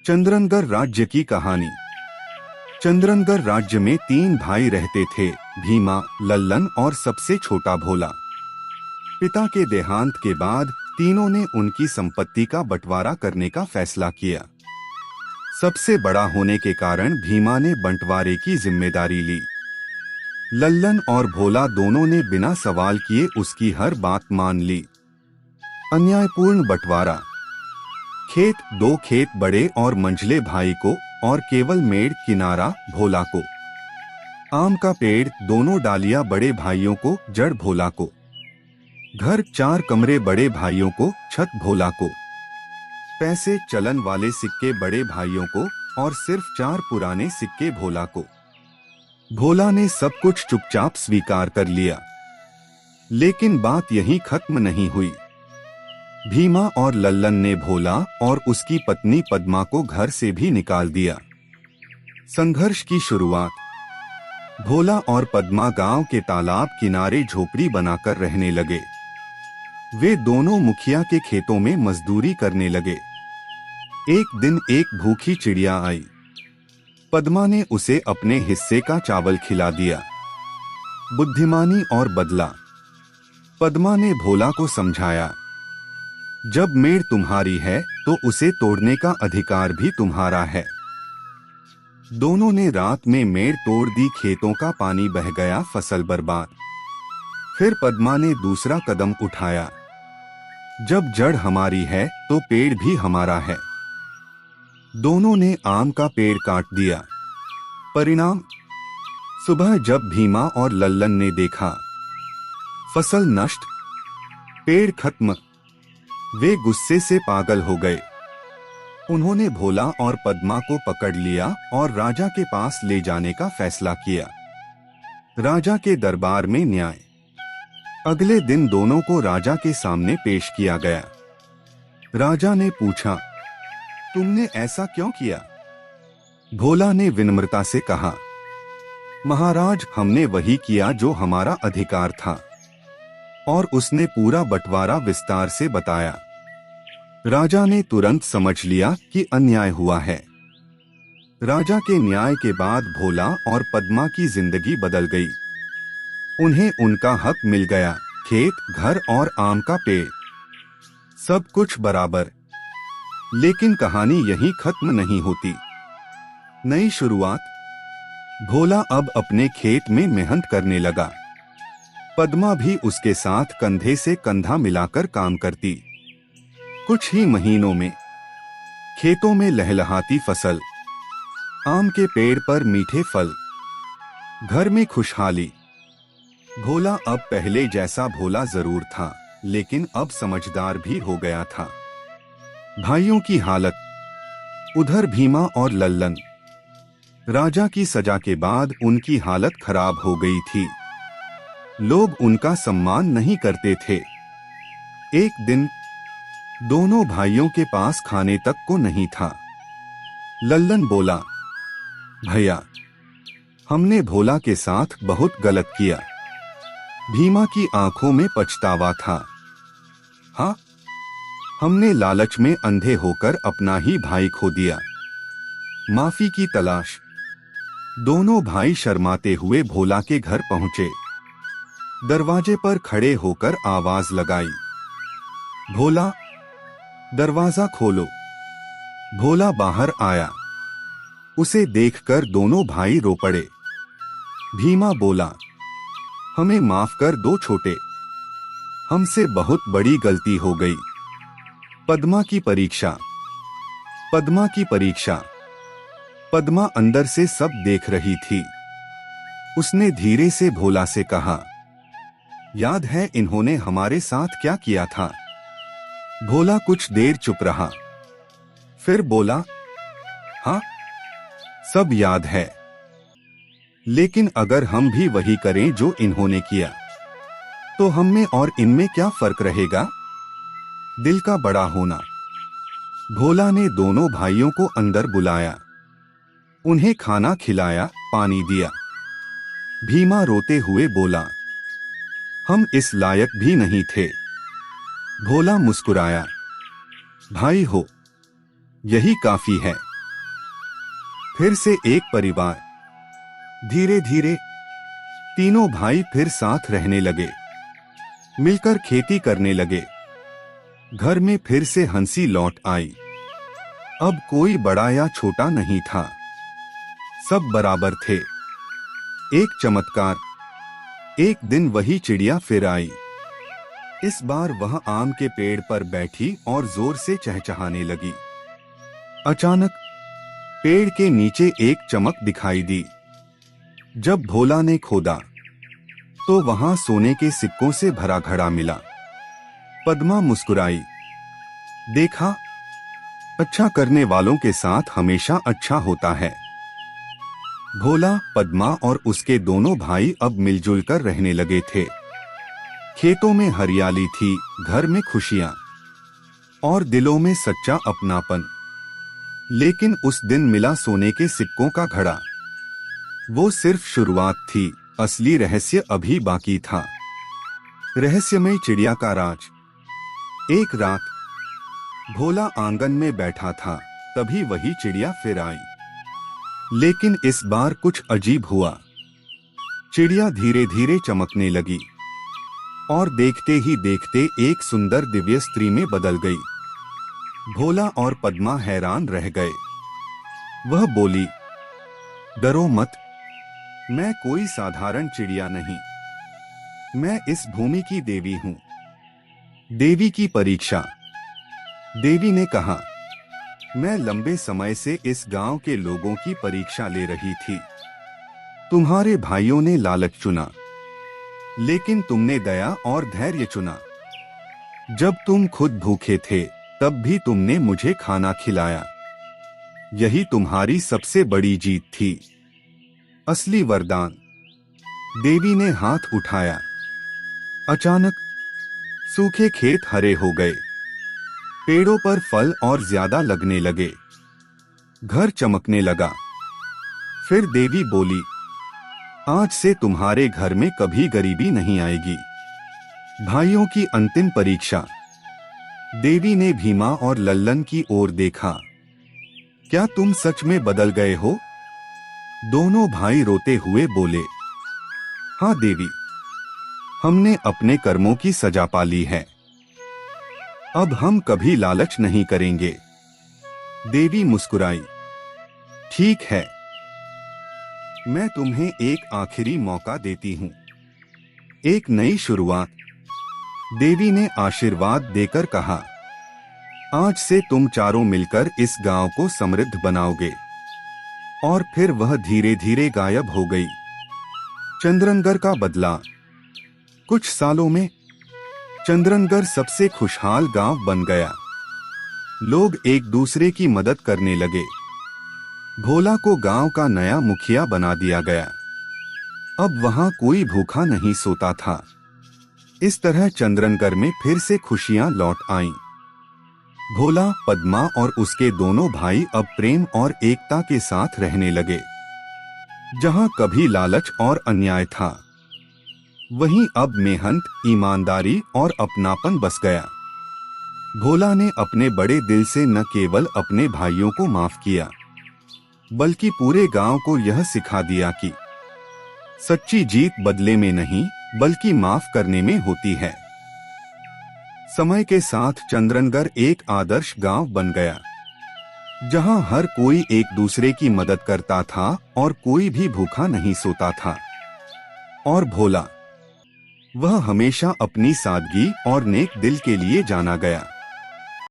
चंद्रनगढ़ राज्य की कहानी। चंद्रनगढ़ राज्य में 3 भाई रहते थे, भीमा, लल्लन और सबसे छोटा भोला। पिता के देहांत के बाद तीनों ने उनकी संपत्ति का बंटवारा करने का फैसला किया। सबसे बड़ा होने के कारण भीमा ने बंटवारे की जिम्मेदारी ली। लल्लन और भोला दोनों ने बिना सवाल किए उसकी हर बात मान ली। अन्यायपूर्ण बंटवारा। खेत 2 खेत बड़े और मंझले भाई को और केवल मेड़ किनारा भोला को। आम का पेड़ दोनों डालियां बड़े भाइयों को, जड़ भोला को। घर 4 कमरे बड़े भाइयों को, छत भोला को। पैसे चलन वाले सिक्के बड़े भाइयों को और सिर्फ 4 पुराने सिक्के भोला को। भोला ने सब कुछ चुपचाप स्वीकार कर लिया। लेकिन बात यहीं खत्म नहीं हुई। भीमा और लल्लन ने भोला और उसकी पत्नी पद्मा को घर से भी निकाल दिया। संघर्ष की शुरुआत। भोला और पद्मा गांव के तालाब किनारे झोपड़ी बनाकर रहने लगे। वे दोनों मुखिया के खेतों में मजदूरी करने लगे। एक दिन एक भूखी चिड़िया आई। पद्मा ने उसे अपने हिस्से का चावल खिला दिया। बुद्धिमानी और बदला। पद्मा ने भोला को समझाया, जब मेड़ तुम्हारी है तो उसे तोड़ने का अधिकार भी तुम्हारा है। दोनों ने रात में मेड़ तोड़ दी। खेतों का पानी बह गया, फसल बर्बाद। फिर पद्मा ने दूसरा कदम उठाया, जब जड़ हमारी है तो पेड़ भी हमारा है। दोनों ने आम का पेड़ काट दिया। परिणाम, सुबह जब भीमा और लल्लन ने देखा फसल नष्ट, पेड़ खत्म, वे गुस्से से पागल हो गए। उन्होंने भोला और पद्मा को पकड़ लिया और राजा के पास ले जाने का फैसला किया। राजा के दरबार में न्याय। अगले दिन दोनों को राजा के सामने पेश किया गया। राजा ने पूछा, तुमने ऐसा क्यों किया? भोला ने विनम्रता से कहा, महाराज, हमने वही किया जो हमारा अधिकार था। और उसने पूरा बंटवारा विस्तार से बताया। राजा ने तुरंत समझ लिया कि अन्याय हुआ है। राजा के न्याय के बाद भोला और पद्मा की जिंदगी बदल गई। उन्हें उनका हक मिल गया, खेत, घर और आम का पेड़, सब कुछ बराबर। लेकिन कहानी यहीं खत्म नहीं होती। नई शुरुआत। भोला अब अपने खेत में मेहनत करने लगा। पद्मा भी उसके साथ कंधे से कंधा मिलाकर काम करती। कुछ ही महीनों में खेतों में लहलहाती फसल, आम के पेड़ पर मीठे फल, घर में खुशहाली। भोला अब पहले जैसा भोला जरूर था, लेकिन अब समझदार भी हो गया था। भाइयों की हालत। उधर भीमा और लल्लन। राजा की सजा के बाद उनकी हालत खराब हो गई थी। लोग उनका सम्मान नहीं करते थे। एक दिन दोनों भाइयों के पास खाने तक को नहीं था। लल्लन बोला, भैया, हमने भोला के साथ बहुत गलत किया। भीमा की आंखों में पछतावा था। हाँ, हमने लालच में अंधे होकर अपना ही भाई खो दिया। माफी की तलाश। दोनों भाई शर्माते हुए भोला के घर पहुंचे। दरवाजे पर खड़े होकर आवाज लगाई, भोला, दरवाजा खोलो। भोला बाहर आया। उसे देखकर दोनों भाई रो पड़े। भीमा बोला, हमें माफ कर दो छोटे, हमसे बहुत बड़ी गलती हो गई। पद्मा की परीक्षा। पद्मा की परीक्षा। पद्मा अंदर से सब देख रही थी। उसने धीरे से भोला से कहा, याद है इन्होंने हमारे साथ क्या किया था? भोला कुछ देर चुप रहा, फिर बोला, हाँ, सब याद है। लेकिन अगर हम भी वही करें जो इन्होंने किया, तो हम में और इनमें क्या फर्क रहेगा? दिल का बड़ा होना। भोला ने दोनों भाइयों को अंदर बुलाया। उन्हें खाना खिलाया, पानी दिया। भीमा रोते हुए बोला, हम इस लायक भी नहीं थे। भोला मुस्कुराया, भाई हो, यही काफी है। फिर से एक परिवार। धीरे धीरे तीनों भाई फिर साथ रहने लगे, मिलकर खेती करने लगे। घर में फिर से हंसी लौट आई। अब कोई बड़ा या छोटा नहीं था, सब बराबर थे। एक चमत्कार, एक दिन वही चिड़िया फिर आई। इस बार वह आम के पेड़ पर बैठी और जोर से चहचहाने लगी। अचानक पेड़ के नीचे एक चमक दिखाई दी। जब भोला ने खोदा तो वहां सोने के सिक्कों से भरा घड़ा मिला। पद्मा मुस्कुराई। देखा, अच्छा करने वालों के साथ हमेशा अच्छा होता है। भोला, पद्मा और उसके दोनों भाई अब मिलजुल कर रहने लगे थे। खेतों में हरियाली थी, घर में खुशियां और दिलों में सच्चा अपनापन। लेकिन उस दिन मिला सोने के सिक्कों का घड़ा। वो सिर्फ शुरुआत थी, असली रहस्य अभी बाकी था। रहस्यमय चिड़िया का राज। एक रात भोला आंगन में बैठा था, तभी वही चिड़िया फिर आई। लेकिन इस बार कुछ अजीब हुआ। चिड़िया धीरे धीरे चमकने लगी और देखते ही देखते एक सुंदर दिव्य स्त्री में बदल गई। भोला और पद्मा हैरान रह गए। वह बोली, डरो मत, मैं कोई साधारण चिड़िया नहीं, मैं इस भूमि की देवी हूं। देवी की परीक्षा। देवी ने कहा, मैं लंबे समय से इस गांव के लोगों की परीक्षा ले रही थी। तुम्हारे भाइयों ने लालच चुना, लेकिन तुमने दया और धैर्य चुना। जब तुम खुद भूखे थे, तब भी तुमने मुझे खाना खिलाया। यही तुम्हारी सबसे बड़ी जीत थी। असली वरदान। देवी ने हाथ उठाया। अचानक सूखे खेत हरे हो गए, पेड़ों पर फल और ज्यादा लगने लगे, घर चमकने लगा। फिर देवी बोली, आज से तुम्हारे घर में कभी गरीबी नहीं आएगी। भाइयों की अंतिम परीक्षा। देवी ने भीमा और लल्लन की ओर देखा। क्या तुम सच में बदल गए हो? दोनों भाई रोते हुए बोले, हाँ देवी, हमने अपने कर्मों की सजा पा ली है। अब हम कभी लालच नहीं करेंगे। देवी मुस्कुराई। ठीक है, मैं तुम्हें एक आखिरी मौका देती हूं, एक नई शुरुआत। देवी ने आशीर्वाद देकर कहा, आज से तुम चारों मिलकर इस गांव को समृद्ध बनाओगे। और फिर वह धीरे धीरे गायब हो गई। चंद्रनगढ़ का बदलाव। कुछ सालों में चंद्रनगढ़ सबसे खुशहाल गांव बन गया। लोग एक दूसरे की मदद करने लगे। भोला को गांव का नया मुखिया बना दिया गया। अब वहां कोई भूखा नहीं सोता था। इस तरह चंद्रनगढ़ में फिर से खुशियां लौट आईं। भोला, पद्मा और उसके दोनों भाई अब प्रेम और एकता के साथ रहने लगे। जहां कभी लालच और अन्याय था, वहीं अब मेहनत, ईमानदारी और अपनापन बस गया। भोला ने अपने बड़े दिल से न केवल अपने भाइयों को माफ किया, बल्कि पूरे गांव को यह सिखा दिया कि सच्ची जीत बदले में नहीं, बल्कि माफ करने में होती है। समय के साथ चंद्रनगढ़ एक आदर्श गांव बन गया, जहां हर कोई एक दूसरे की मदद करता था और कोई भी भूखा नहीं सोता था। और भोला, वह हमेशा अपनी सादगी और नेक दिल के लिए जाना गया।